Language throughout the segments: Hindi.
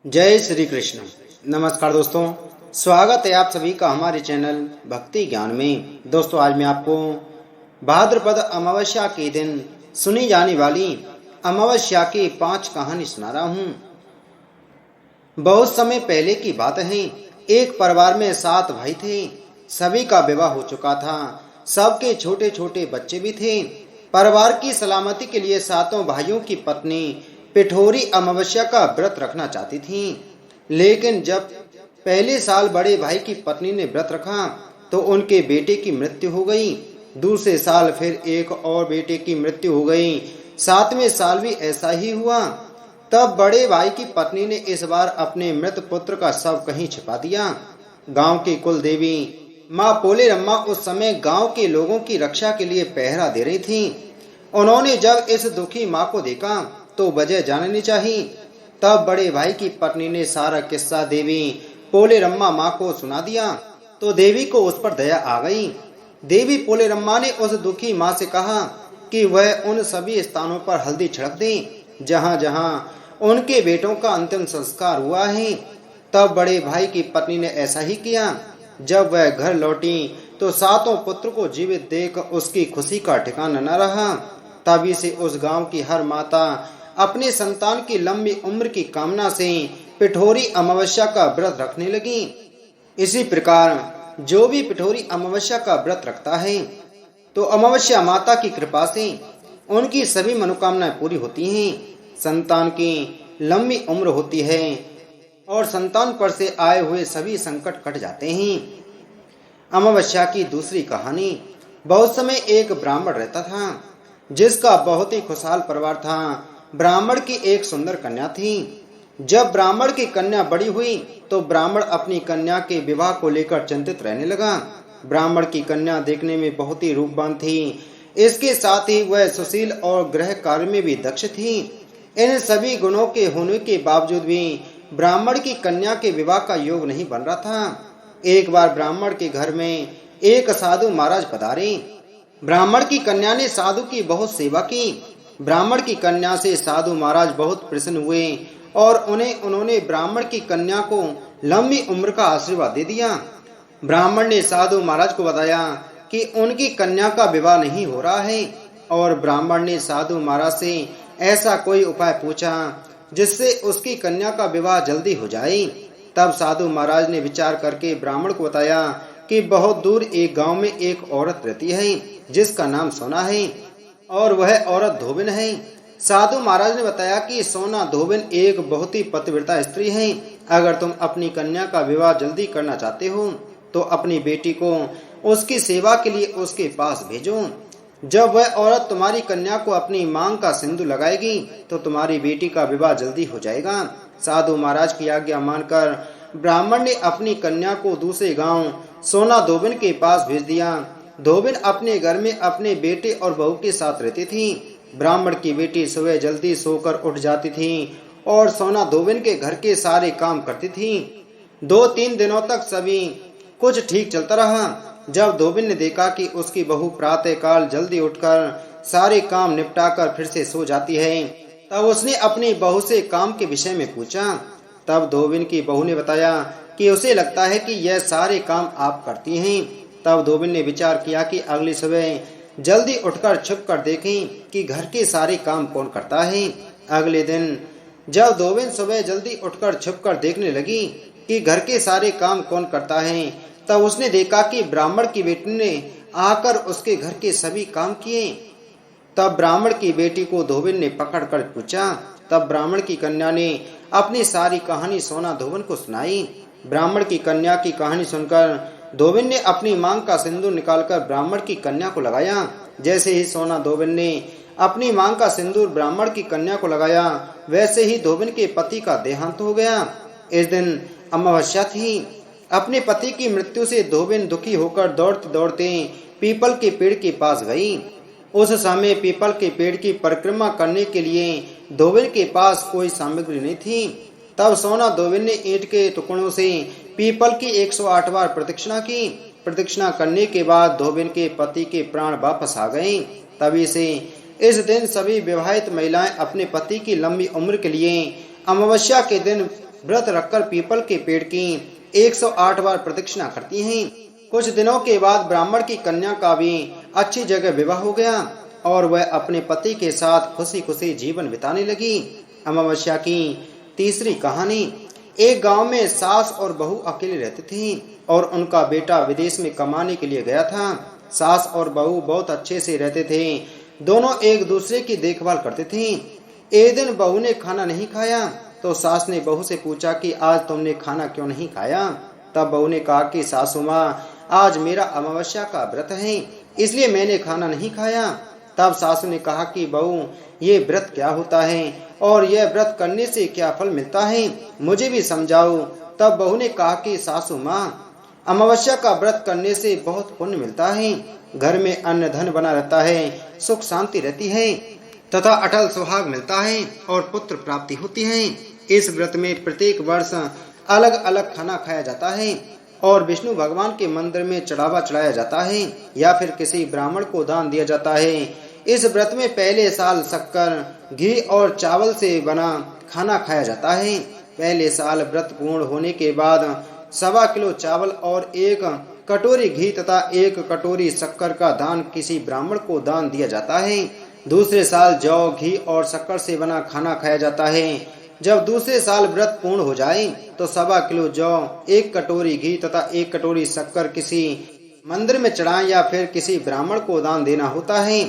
जय श्री कृष्ण। नमस्कार दोस्तों, स्वागत है आप सभी का हमारे चैनल भक्ति ज्ञान में। दोस्तों, आज मैं आपको भाद्रपद अमावस्या के दिन सुनी जाने वाली अमावस्या की 5 कहानी सुना रहा हूँ। बहुत समय पहले की बात है। एक परिवार में 7 भाई थे। सभी का विवाह हो चुका था। सबके छोटे छोटे बच्चे भी थे। परिवार की सलामती के लिए 7 भाइयों की पत्नी पिठोरी अमावस्या का व्रत रखना चाहती थी। लेकिन जब पहले साल बड़े भाई की पत्नी ने व्रत रखा तो उनके बेटे की मृत्यु हो गई। दूसरे साल फिर एक और बेटे की मृत्यु हो गई। 7वें साल भी ऐसा ही हुआ। तब बड़े भाई की पत्नी ने इस बार अपने मृत पुत्र का शव कहीं छिपा दिया। गांव की कुल देवी माँ पोलेरम्मा उस समय गांव के लोगों की रक्षा के लिए पहरा दे रही थी। उन्होंने जब इस दुखी माँ को देखा तो वजह जाननी चाहिए। तब बड़े भाई की पत्नी ने सारा किस्सा देवी पोलेरम्मा माँ को सुना दिया तो देवी को उस पर दया आ गई। देवी पोलेरम्मा ने उस दुखी माँ से कहा कि वह उन सभी स्थानों पर हल्दी छिड़क दे जहाँ जहाँ उनके बेटों का अंतिम संस्कार हुआ है। तब बड़े भाई की पत्नी ने ऐसा ही किया। जब वह घर लौटी तो 7 पुत्र को जीवित देख उसकी खुशी का ठिकाना न रहा। तभी से उस गांव की हर माता अपने संतान की लंबी उम्र की कामना से पिठोरी अमावस्या का व्रत रखने लगी। इसी प्रकार जो भी पिठोरी अमावस्या का व्रत रखता है तो अमावस्या माता की कृपा से उनकी सभी मनोकामनाएं पूरी होती हैं। संतान की लंबी उम्र होती है और संतान पर से आए हुए सभी संकट कट जाते हैं। अमावस्या की दूसरी कहानी। बहुत समय एक ब्राह्मण रहता था जिसका बहुत ही खुशहाल परिवार था। ब्राह्मण की एक सुंदर कन्या थी। जब ब्राह्मण की कन्या बड़ी हुई तो ब्राह्मण अपनी कन्या के विवाह को लेकर चिंतित रहने लगा। ब्राह्मण की कन्या देखने में बहुत ही रूपवान थी। इसके साथ ही वह सुशील और गृह कार्य में भी दक्ष थी। इन सभी गुणों के होने के बावजूद भी ब्राह्मण की कन्या के विवाह का योग नहीं बन रहा था। एक बार ब्राह्मण के घर में एक साधु महाराज पधारे। ब्राह्मण की कन्या ने साधु की बहुत सेवा की। ब्राह्मण की कन्या से साधु महाराज बहुत प्रसन्न हुए और उन्होंने ब्राह्मण की कन्या को लंबी उम्र का आशीर्वाद दे दिया। ब्राह्मण ने साधु महाराज को बताया कि उनकी कन्या का विवाह नहीं हो रहा है और ब्राह्मण ने साधु महाराज से ऐसा कोई उपाय पूछा जिससे उसकी कन्या का विवाह जल्दी हो जाए। तब साधु महाराज ने विचार करके ब्राह्मण को बताया कि बहुत दूर एक गांव में एक औरत रहती है जिसका नाम सोना है और वह औरत धोबिन है। साधु महाराज ने बताया कि सोना धोबिन एक बहुत ही पतिव्रता स्त्री है। अगर तुम अपनी कन्या का विवाह जल्दी करना चाहते हो तो अपनी बेटी को उसकी सेवा के लिए उसके पास भेजो। जब वह औरत तुम्हारी कन्या को अपनी मांग का सिंदूर लगाएगी तो तुम्हारी बेटी का विवाह जल्दी हो जाएगा। साधु महाराज की आज्ञा मानकर ब्राह्मण ने अपनी कन्या को दूसरे गांव सोना धोबिन के पास भेज दिया। धोबिन अपने घर में अपने बेटे और बहू के साथ रहती थी। ब्राह्मण की बेटी सुबह जल्दी सोकर उठ जाती थी और सोना धोबिन के घर के सारे काम करती थी। 2-3 दिनों तक सभी कुछ ठीक चलता रहा। जब धोबिन ने देखा कि उसकी बहू प्रातः काल जल्दी उठकर सारे काम निपटाकर फिर से सो जाती है, तब उसने अपनी बहू से काम के विषय में पूछा। तब धोबिन की बहू ने बताया कि उसे लगता है कि यह सारे काम आप करती हैं। तब धोबिन ने विचार किया कि अगली सुबह जल्दी उठकर छुप कर देखें कि घर के सारे काम कौन करता है। अगले दिन जब धोबिन सुबह जल्दी उठकर छुप कर देखने लगी कि घर के सारे काम कौन करता है, तब उसने देखा कि ब्राह्मण की बेटी ने आकर उसके घर के सभी काम किए। तब ब्राह्मण की बेटी को धोबिन ने पकड़ कर पूछा। तब ब्राह्मण की कन्या ने अपनी सारी कहानी सोना धोबिन को सुनाई। ब्राह्मण की कन्या की कहानी सुनकर धोबिन ने अपनी मांग का सिंदूर निकालकर ब्राह्मण की कन्या को लगाया। जैसे ही सोना धोबिन ने अपनी मांग का सिंदूर ब्राह्मण की कन्या को लगाया, वैसे ही धोबिन के पति का देहांत हो गया। इस दिन अमावस्या थी। अपने पति की मृत्यु से धोबिन दुखी होकर दौड़ते दौड़ते पीपल के पेड़ के पास गई। उस समय पीपल के पेड़ की परिक्रमा करने के लिए धोबिन के पास कोई सामग्री नहीं थी। तब सोना धोबिन ने ईंट के टुकड़ों से पीपल की 108 बार प्रदक्षिणा की। प्रदक्षिणा करने के बाद धोबिन के पति के प्राण वापस आ गए। तभी से इस दिन सभी विवाहित महिलाएं अपने पति की लंबी उम्र के लिए अमावस्या के दिन व्रत रखकर पीपल के पेड़ की 108 बार प्रदक्षिणा करती हैं। कुछ दिनों के बाद ब्राह्मण की कन्या का भी अच्छी जगह विवाह हो गया और वह अपने पति के साथ खुशी खुशी जीवन बिताने लगी। अमावस्या की तीसरी कहानी। एक गांव में सास और बहू अकेले रहते थे और उनका बेटा विदेश में कमाने के लिए गया था। सास और बहू बहुत अच्छे से रहते थे, दोनों एक दूसरे की देखभाल करते थे। एक दिन बहू ने खाना नहीं खाया तो सास ने बहू से पूछा कि आज तुमने खाना क्यों नहीं खाया। तब बहू ने कहा कि सासू माँ, आज मेरा अमावस्या का व्रत है, इसलिए मैंने खाना नहीं खाया। तब सासू ने कहा कि बहू, ये व्रत क्या होता है और यह व्रत करने से क्या फल मिलता है, मुझे भी समझाओ। तब बहू ने कहा कि सासू माँ, अमावस्या का व्रत करने से बहुत पुण्य मिलता है, घर में अन्न धन बना रहता है, सुख शांति रहती है तथा अटल सुहाग मिलता है और पुत्र प्राप्ति होती है। इस व्रत में प्रत्येक वर्ष अलग अलग खाना खाया जाता है और विष्णु भगवान के मंदिर में चढ़ावा चढ़ाया जाता है या फिर किसी ब्राह्मण को दान दिया जाता है। इस व्रत में पहले साल शक्कर, घी और चावल से बना खाना खाया जाता है। पहले साल व्रत पूर्ण होने के बाद 1.25 किलो चावल और 1 कटोरी घी तथा 1 कटोरी शक्कर का दान किसी ब्राह्मण को दान दिया जाता है। दूसरे साल जौ, घी और शक्कर से बना खाना खाया जाता है। जब दूसरे साल व्रत पूर्ण हो जाए तो 1.25 किलो जौ, 1 कटोरी घी तथा 1 कटोरी शक्कर किसी मंदिर में चढ़ाएं या फिर किसी ब्राह्मण को दान देना होता है।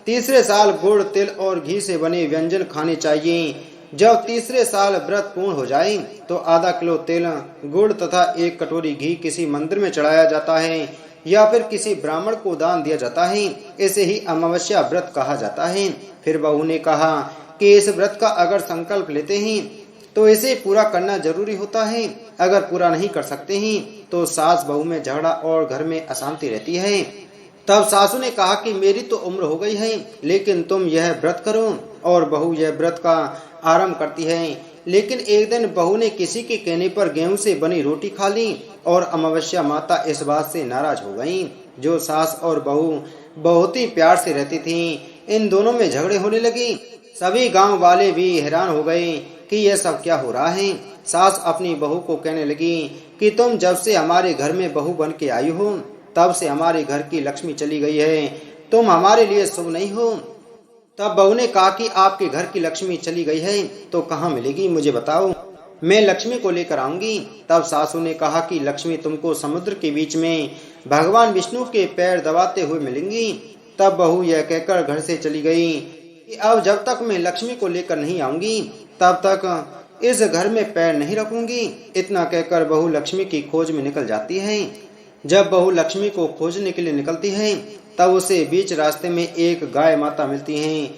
तीसरे साल गुड़, तिल और घी से बने व्यंजन खाने चाहिए। जब तीसरे साल व्रत पूर्ण हो जाए तो आधा किलो तिल, गुड़ तथा 1 कटोरी घी किसी मंदिर में चढ़ाया जाता है या फिर किसी ब्राह्मण को दान दिया जाता है। इसे ही अमावस्या व्रत कहा जाता है। फिर बहू ने कहा कि इस व्रत का अगर संकल्प लेते हैं तो इसे पूरा करना जरूरी होता है, अगर पूरा नहीं कर सकते हैं तो सास बहू में झगड़ा और घर में अशांति रहती है। तब सासू ने कहा कि मेरी तो उम्र हो गई है, लेकिन तुम यह व्रत करो। और बहू यह व्रत का आरंभ करती है। लेकिन एक दिन बहू ने किसी के कहने पर गेहूं से बनी रोटी खा ली और अमावस्या माता इस बात से नाराज हो गईं। जो सास और बहू बहुत ही प्यार से रहती थीं, इन दोनों में झगड़े होने लगी। सभी गांव वाले भी हैरान हो गए कि यह सब क्या हो रहा है। सास अपनी बहू को कहने लगी कि तुम जब से हमारे घर में बहू बन के आई हो तब से हमारे घर की लक्ष्मी चली गई है, तुम हमारे लिए शुभ नहीं हो। तब बहू ने कहा कि आपके घर की लक्ष्मी चली गई है तो कहाँ मिलेगी, मुझे बताओ, मैं लक्ष्मी को लेकर आऊंगी। तब सासू ने कहा कि लक्ष्मी तुमको समुद्र के बीच में भगवान विष्णु के पैर दबाते हुए मिलेंगी। तब बहू यह कहकर घर से चली गई कि अब जब तक मैं लक्ष्मी को लेकर नहीं आऊंगी तब तक इस घर में पैर नहीं रखूंगी। इतना कहकर बहू लक्ष्मी की खोज में निकल जाती है। जब बहू लक्ष्मी को खोजने के लिए निकलती है तब उसे बीच रास्ते में एक गाय माता मिलती है।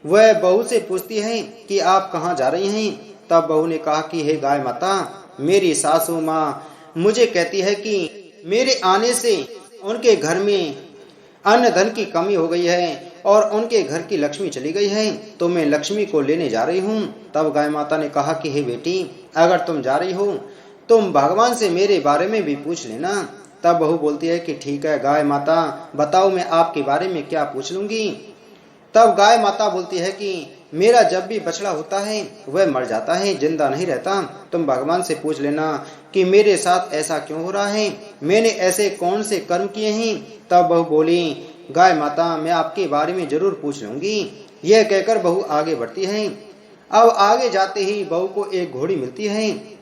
वह बहू से पूछती है कि आप कहाँ जा रही हैं। तब बहू ने कहा कि हे गाय माता, मेरी सासू माँ मुझे कहती है कि मेरे आने से उनके घर में अन्न धन की कमी हो गई है और उनके घर की लक्ष्मी चली गई है, तो मैं लक्ष्मी को लेने जा रही हूँ। तब गाय माता ने कहा कि हे बेटी, अगर तुम जा रही हो तुम भगवान से मेरे बारे में भी पूछ लेना। तब बहू बोलती है कि ठीक है गाय माता, बताओ मैं आपके बारे में क्या पूछ लूंगी। तब गाय माता बोलती है कि मेरा जब भी बछड़ा होता है वह मर जाता है, जिंदा नहीं रहता। तुम भगवान से पूछ लेना कि मेरे साथ ऐसा क्यों हो रहा है, मैंने ऐसे कौन से कर्म किए हैं। तब बहू बोली, गाय माता मैं आपके बारे में जरूर पूछ लूंगी। यह कहकर बहू आगे बढ़ती है। अब आगे जाते ही बहू को एक घोड़ी मिलती है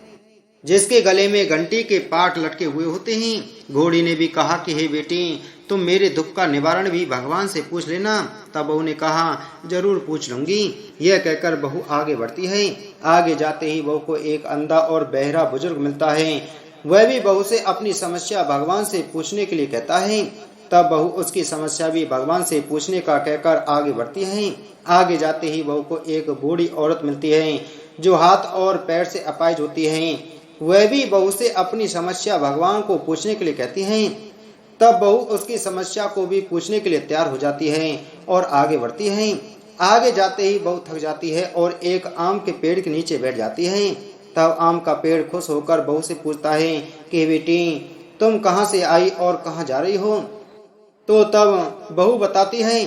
जिसके गले में घंटी के पाट लटके हुए होते हैं। घोड़ी ने भी कहा कि हे बेटी, तुम मेरे दुख का निवारण भी भगवान से पूछ लेना। तब बहू ने कहा जरूर पूछ लूंगी। यह कहकर बहू आगे बढ़ती है। आगे जाते ही बहू को एक अंधा और बहरा बुजुर्ग मिलता है। वह भी बहू से अपनी समस्या भगवान से पूछने के लिए कहता है। तब बहू उसकी समस्या भी भगवान से पूछने का कहकर आगे बढ़ती है। आगे जाते ही बहू को एक बूढ़ी औरत मिलती है जो हाथ और पैर से अपाहिज होती है। वह भी बहू से अपनी समस्या भगवान को पूछने के लिए कहती है। तब बहू उसकी समस्या को भी पूछने के लिए तैयार हो जाती है और आगे बढ़ती है। आगे जाते ही बहू थक जाती है और एक आम के पेड़ के नीचे बैठ जाती है। तब आम का पेड़ खुश होकर बहू से पूछता है कि बेटी, तुम कहाँ से आई और कहाँ जा रही हो। तो तब बहू बताती है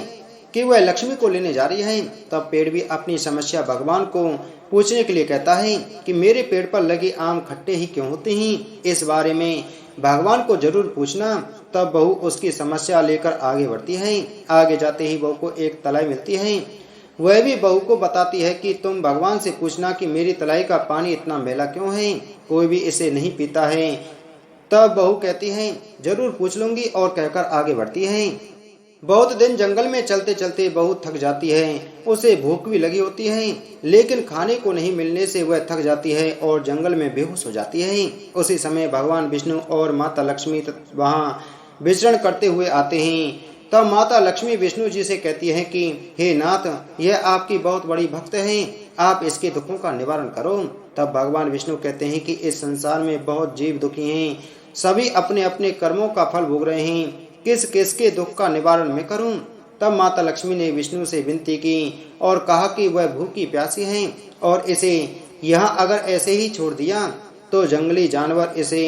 कि वह लक्ष्मी को लेने जा रही है। तब पेड़ भी अपनी समस्या भगवान को पूछने के लिए कहता है कि मेरे पेड़ पर लगे आम खट्टे ही क्यों होते हैं, इस बारे में भगवान को जरूर पूछना। तब बहू उसकी समस्या लेकर आगे बढ़ती है। आगे जाते ही बहू को एक तलाई मिलती है। वह भी बहू को बताती है कि तुम भगवान से पूछना कि मेरी तलाई का पानी इतना मैला क्यों है, कोई भी इसे नहीं पीता है। तब बहू कहती है जरूर पूछ लूंगी और कहकर आगे बढ़ती है। बहुत दिन जंगल में चलते चलते बहुत थक जाती है। उसे भूख भी लगी होती है, लेकिन खाने को नहीं मिलने से वह थक जाती है और जंगल में बेहोश हो जाती है। उसी समय भगवान विष्णु और माता लक्ष्मी वहाँ विचरण करते हुए आते हैं। तब माता लक्ष्मी विष्णु जी से कहती है कि हे नाथ, यह आपकी बहुत बड़ी भक्त है, आप इसके दुखों का निवारण करो। तब भगवान विष्णु कहते हैं कि इस संसार में बहुत जीव दुखी हैं, सभी अपने अपने कर्मों का फल भोग रहे हैं, किस किस के दुख का निवारण मैं करूं। तब माता लक्ष्मी ने विष्णु से विनती की और कहा कि वह भूखी प्यासी है और इसे यहाँ अगर ऐसे ही छोड़ दिया तो जंगली जानवर इसे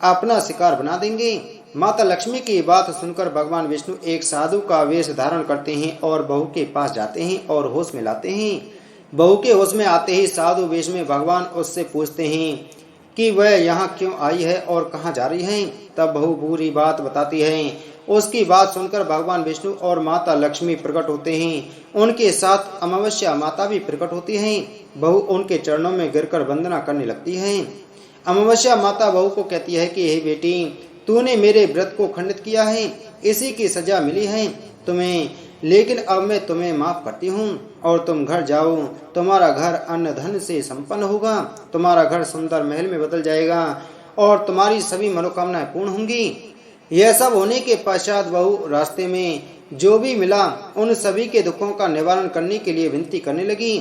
अपना शिकार बना देंगे। माता लक्ष्मी की बात सुनकर भगवान विष्णु एक साधु का वेश धारण करते हैं और बहू के पास जाते हैं और होश में लाते हैं। बहू के होश में आते ही साधु वेश में भगवान उससे पूछते हैं कि वह यहाँ क्यों आई है और कहाँ जा रही है। तब बहू पूरी बात बताती है। उसकी बात सुनकर भगवान विष्णु और माता लक्ष्मी प्रकट होते हैं। उनके साथ अमावस्या माता भी प्रकट होती है। बहू उनके चरणों में गिरकर वंदना करने लगती है। अमावस्या माता बहू को कहती है कि हे बेटी, तूने मेरे व्रत को खंडित किया है, इसी की सजा मिली है तुम्हें, लेकिन अब मैं तुम्हें माफ करती हूँ और तुम घर जाओ। तुम्हारा घर अन्न धन से संपन्न होगा, तुम्हारा घर सुंदर महल में बदल जाएगा और तुम्हारी सभी मनोकामनाएं पूर्ण होंगी। यह सब होने के पश्चात बहू रास्ते में जो भी मिला उन सभी के दुखों का निवारण करने के लिए विनती करने लगी।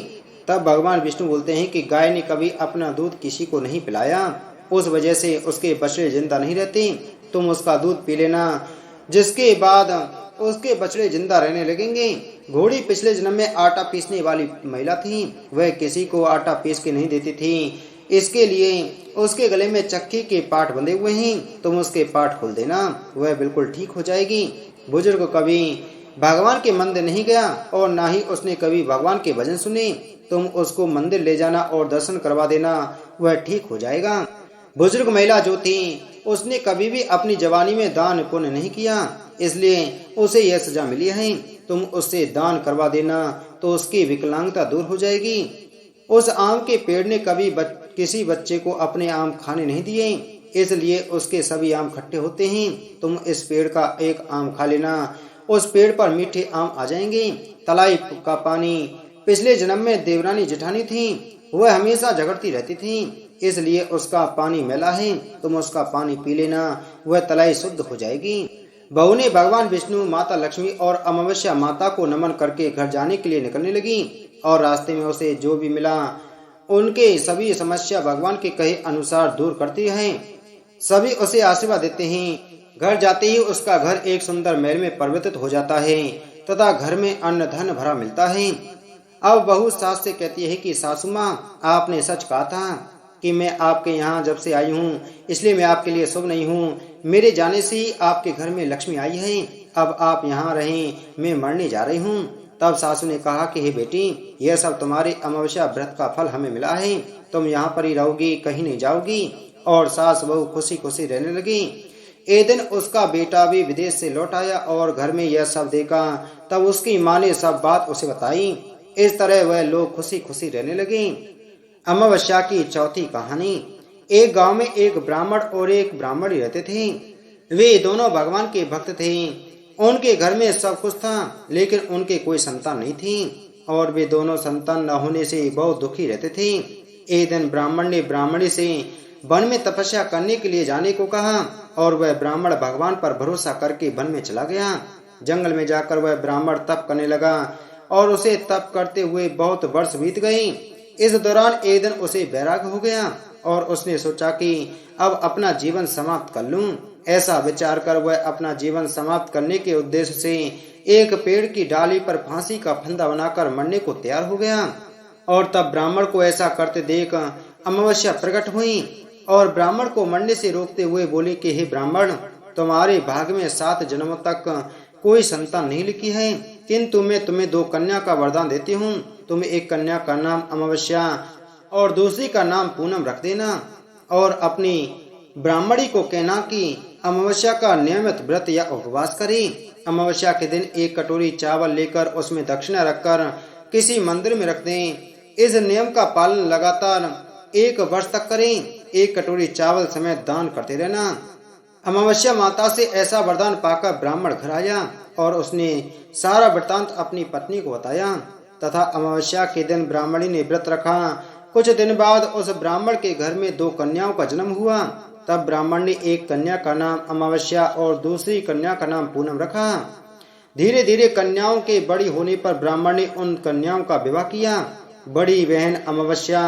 तब भगवान विष्णु बोलते हैं कि गाय ने कभी अपना दूध किसी को नहीं पिलाया, उस वजह से उसके बछड़े जिंदा नहीं रहते। तुम उसका दूध पी लेना, जिसके बाद उसके बछड़े जिंदा रहने लगेंगे। घोड़ी पिछले जन्म में आटा पीसने वाली महिला थी, वह किसी को आटा पीस के नहीं देती थी, इसके लिए उसके गले में चक्की के पाठ बंधे हुए हैं, तुम उसके पाठ खोल देना, वह बिल्कुल ठीक हो जाएगी। बुजुर्ग कभी भगवान के मंदिर नहीं गया और ना ही उसने कभी भगवान के भजन सुने, तुम उसको मंदिर ले जाना और दर्शन करवा देना, वह ठीक हो जाएगा। बुजुर्ग महिला जो थी उसने कभी भी अपनी जवानी में दान पुण्य नहीं किया, इसलिए उसे यह सजा मिली है। तुम उससे दान करवा देना तो उसकी विकलांगता दूर हो जाएगी। उस आम के पेड़ ने कभी किसी बच्चे को अपने आम खाने नहीं दिए, इसलिए उसके सभी आम खट्टे होते हैं। तुम इस पेड़ का एक आम खा लेना, उस पेड़ पर मीठे आम आ जाएंगे। तलाई का पानी पिछले जन्म में देवरानी जेठानी थी, वह हमेशा झगड़ती रहती थी, इसलिए उसका पानी मैला है, तुम उसका पानी पी लेना, वह तलाई शुद्ध हो जाएगी। बहू ने भगवान विष्णु, माता लक्ष्मी और अमावस्या माता को नमन करके घर जाने के लिए निकलने लगी और रास्ते में उसे जो भी मिला उनके सभी समस्या भगवान के कहे अनुसार दूर करती है। सभी उसे आशीर्वाद देते हैं। घर जाते ही उसका घर एक सुंदर महल में परिवर्तित हो जाता है तथा घर में अन्न धन भरा मिलता है। अब बहू सास से कहती है कि सासू माँ, आपने सच कहा था कि मैं आपके यहाँ जब से आई हूँ इसलिए मैं आपके लिए शुभ नहीं हूँ। मेरे जाने से ही आपके घर में लक्ष्मी आई है, अब आप यहाँ रहें, मैं मरने जा रही हूँ। तब सासू ने कहा कि हे बेटी, यह सब तुम्हारे अमावस्या व्रत का फल हमें मिला है, तुम यहाँ पर ही रहोगी, कहीं नहीं जाओगी। और सास बहू खुशी खुशी रहने लगी। एक दिन उसका बेटा भी विदेश से लौट आया और घर में यह सब देखा, तब उसकी माँ ने सब बात उसे बताई। इस तरह वह लोग खुशी खुशी रहने लगे। अमावस्या की चौथी कहानी। एक गांव में एक ब्राह्मण और एक ब्राह्मणी रहते थे। वे दोनों भगवान के भक्त थे। उनके घर में सब कुछ था, लेकिन उनके कोई संतान नहीं थी और वे दोनों संतान न होने से बहुत दुखी रहते थे। एक दिन ब्राह्मण ने ब्राह्मणी से वन में तपस्या करने के लिए जाने को कहा और वह ब्राह्मण भगवान पर भरोसा करके वन में चला गया। जंगल में जाकर वह ब्राह्मण तप करने लगा और उसे तप करते हुए बहुत वर्ष बीत गए। इस दौरान एक दिन उसे वैराग्य हो गया और उसने सोचा कि अब अपना जीवन समाप्त कर लूं। ऐसा विचार कर वह अपना जीवन समाप्त करने के उद्देश्य से एक पेड़ की डाली पर फांसी का फंदा बनाकर मरने को तैयार हो गया। और तब ब्राह्मण को ऐसा करते देख अमावस्या प्रकट हुई और ब्राह्मण को मरने से रोकते हुए बोली कि हे ब्राह्मण, तुम्हारे भाग में 7 जन्मों तक कोई संतान नहीं लिखी है, किंतु मैं तुम्हें 2 कन्या का वरदान देती हूँ। तुम एक कन्या का नाम अमावस्या और दूसरी का नाम पूनम रख देना, और अपनी ब्राह्मणी को कहना कि अमावस्या का नियमित व्रत या उपवास करे। अमावस्या के दिन 1 कटोरी चावल लेकर उसमें दक्षिणा रखकर किसी मंदिर में रख दें। इस नियम का पालन लगातार 1 वर्ष तक करें। 1 कटोरी चावल समेत दान करते रहना। अमावस्या माता से ऐसा वरदान पाकर ब्राह्मण घर आया और उसने सारा वृत्तांत अपनी पत्नी को बताया तथा अमावस्या के दिन ब्राह्मणी ने व्रत रखा। कुछ दिन बाद उस ब्राह्मण के घर में 2 कन्याओं का जन्म हुआ। तब ब्राह्मण ने एक कन्या का नाम अमावस्या और दूसरी कन्या का नाम पूनम रखा। धीरे धीरे कन्याओं के बड़ी होने पर ब्राह्मण ने उन कन्याओं का विवाह किया। बड़ी बहन अमावस्या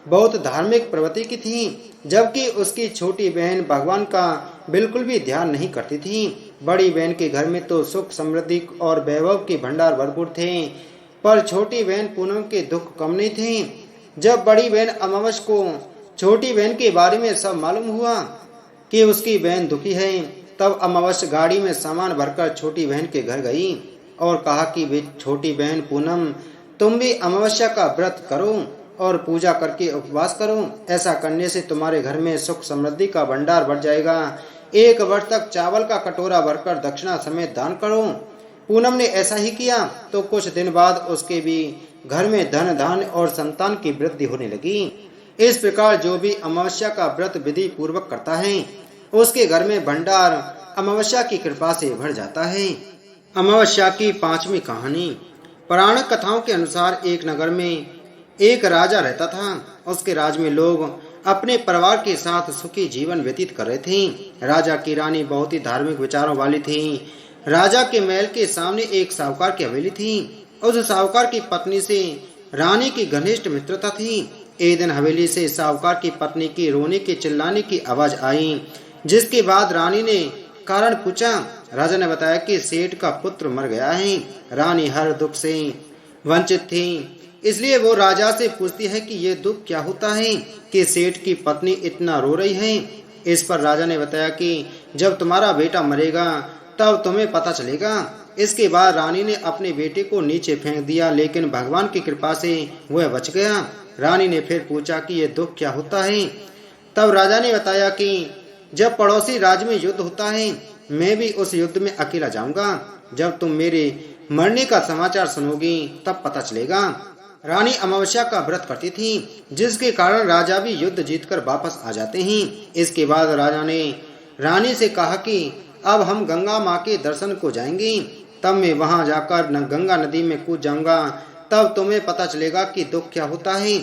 बहुत धार्मिक प्रवृत्ति की थी, जबकि उसकी छोटी बहन भगवान का बिल्कुल भी ध्यान नहीं करती थी। बड़ी बहन के घर में तो सुख समृद्धि और वैभव के भंडार भरपूर थे, पर छोटी बहन पूनम के दुख कम नहीं थे। जब बड़ी बहन अमावस्या को छोटी बहन के बारे में सब मालूम हुआ कि उसकी बहन दुखी है, तब अमावस्या गाड़ी में सामान भरकर छोटी बहन के घर गई और कहा कि वे छोटी बहन पूनम, तुम भी अमावस्या का व्रत करो और पूजा करके उपवास करो। ऐसा करने से तुम्हारे घर में सुख समृद्धि का भंडार भर जाएगा। 1 वर्ष तक चावल का कटोरा भरकर दक्षिणा समेत दान करो। पूनम ने ऐसा ही किया तो कुछ दिन बाद उसके भी घर में धन धान्य और संतान की वृद्धि होने लगी। इस प्रकार जो भी अमावस्या का व्रत विधि पूर्वक करता है, उसके घर में भंडार अमावस्या की कृपा से भर जाता है। अमावस्या की 5वीं कहानी। पौराणिक कथाओं के अनुसार एक नगर में एक राजा रहता था। उसके राज में लोग अपने परिवार के साथ सुखी जीवन व्यतीत कर रहे थे। राजा की रानी बहुत ही धार्मिक विचारों वाली थी। राजा के महल के सामने एक साहूकार की हवेली थी। उस साहूकार की पत्नी से रानी की घनिष्ठ मित्रता थी। एक दिन हवेली से साहूकार की पत्नी की रोने की चिल्लाने की आवाज आई, जिसके बाद रानी ने कारण पूछा। राजा ने बताया कि सेठ का पुत्र मर गया है। रानी हर दुख से वंचित थी, इसलिए वो राजा से पूछती है कि ये दुख क्या होता है कि सेठ की पत्नी इतना रो रही है। इस पर राजा ने बताया कि जब तुम्हारा बेटा मरेगा तब तुम्हें पता चलेगा। इसके बाद रानी ने अपने बेटे को नीचे फेंक दिया, लेकिन भगवान की कृपा से वह बच गया। रानी ने फिर पूछा कि यह दुख क्या होता है। तब राजा ने बताया कि जब पड़ोसी राज्य में युद्ध होता है, मैं भी उस युद्ध में अकेला जाऊंगा। जब तुम मेरे मरने का समाचार सुनोगी तब पता चलेगा। रानी अमावस्या का व्रत करती थी, जिसके कारण राजा भी युद्ध जीतकर वापस आ जाते हैं। इसके बाद राजा ने रानी से कहा कि अब हम गंगा माँ के दर्शन को जाएंगे। तब मैं वहां जाकर गंगा नदी में कूद जाऊंगा, तब तुम्हें पता चलेगा कि दुख क्या होता है।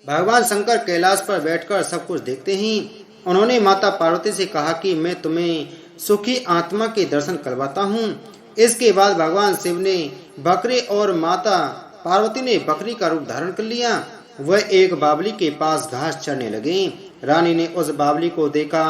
भगवान शंकर कैलाश पर बैठकर सब कुछ देखते हैं। उन्होंने माता पार्वती से कहा कि मैं तुम्हें सुखी आत्मा के दर्शन करवाता हूँ। इसके बाद भगवान शिव ने बकरे और माता पार्वती ने बकरी का रूप धारण कर लिया। वह एक बावली के पास घास चरने लगे। रानी ने उस बावली को देखा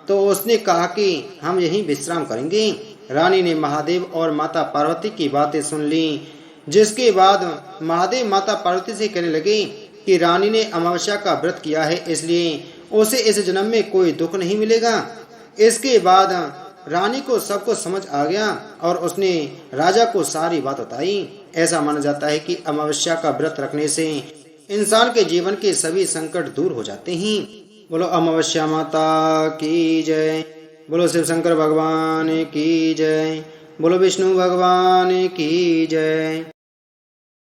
तो उसने कहा कि हम यहीं विश्राम करेंगे। रानी ने महादेव और माता पार्वती की बातें सुन ली, जिसके बाद महादेव माता पार्वती से कहने लगे कि रानी ने अमावस्या का व्रत किया है, इसलिए उसे इस जन्म में कोई दुख नहीं मिलेगा। इसके बाद रानी को सब कुछ समझ आ गया और उसने राजा को सारी बात बताई। ऐसा माना जाता है कि अमावस्या का व्रत रखने से इंसान के जीवन के सभी संकट दूर हो जाते हैं। बोलो अमावस्या माता की जय। बोलो शिव शंकर भगवान की जय। बोलो विष्णु भगवान की जय।